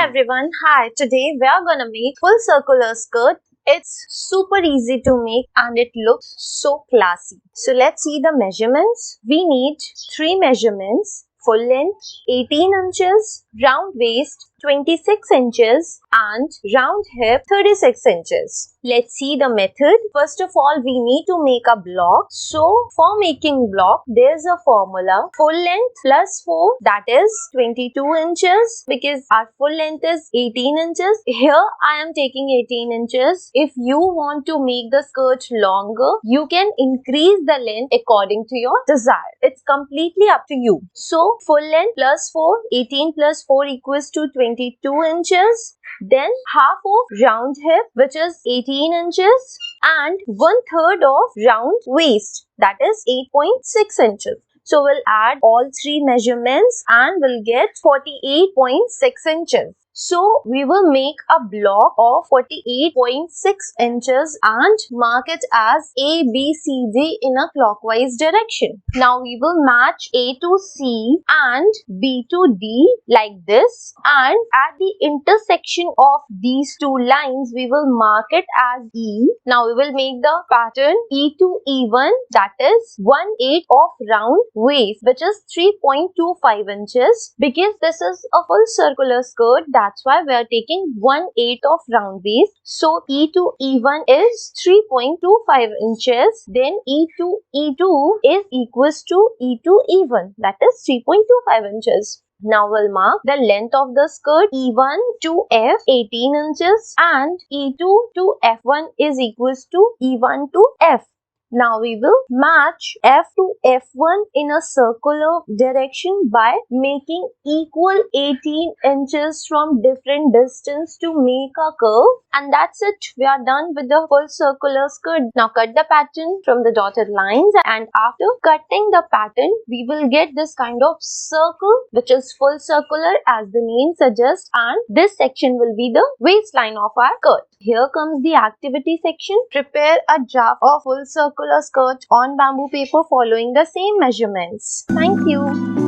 everyone, hi. Today we are gonna make full circular skirt. It's super easy to make and it looks so classy. So let's see the measurements. We need 3 measurements: full length 18 inches, round waist 26 inches and round hip 36 inches. Let's see the method. First of all, we need to make a block. So for making block, there's a formula: full length plus 4, that is 22 inches, because our full length is 18 inches. Here I am taking 18 inches. If you want to make the skirt longer, you can increase the length according to your desire. It's completely up to you. So full length plus 4, 18 plus 4 equals to 22 inches. Then half of round hip, which is 18 inches, and 1/3 of round waist, that is 8.6 inches. So we'll add all 3 measurements and we'll get 48.6 inches. So we will make a block of 48.6 inches and mark it as A, B, C, D in a clockwise direction. Now we will match A to C and B to D like this, and at the intersection of these two lines we will mark it as E. Now we will make the pattern E to E1, that is 1/8 of round waist, which is 3.25 inches. Because this is a full circular skirt, that's why we are taking 1/8 of round waist. So E to E1 is 3.25 inches. Then E to E2 is equals to E to E1, that is 3.25 inches. Now we'll mark the length of the skirt. E1 to F 18 inches and E2 to F1 is equals to E1 to F. Now we will match F to F1 in a circular direction by making equal 18 inches from different distance to make a curve. And that's it. We are done with the full circular skirt. Now cut the pattern from the dotted lines, and after cutting the pattern, we will get this kind of circle, which is full circular as the name suggests, and this section will be the waistline of our skirt. Here comes the activity section. Prepare a draft of full circular skirt on bamboo paper following the same measurements. Thank you.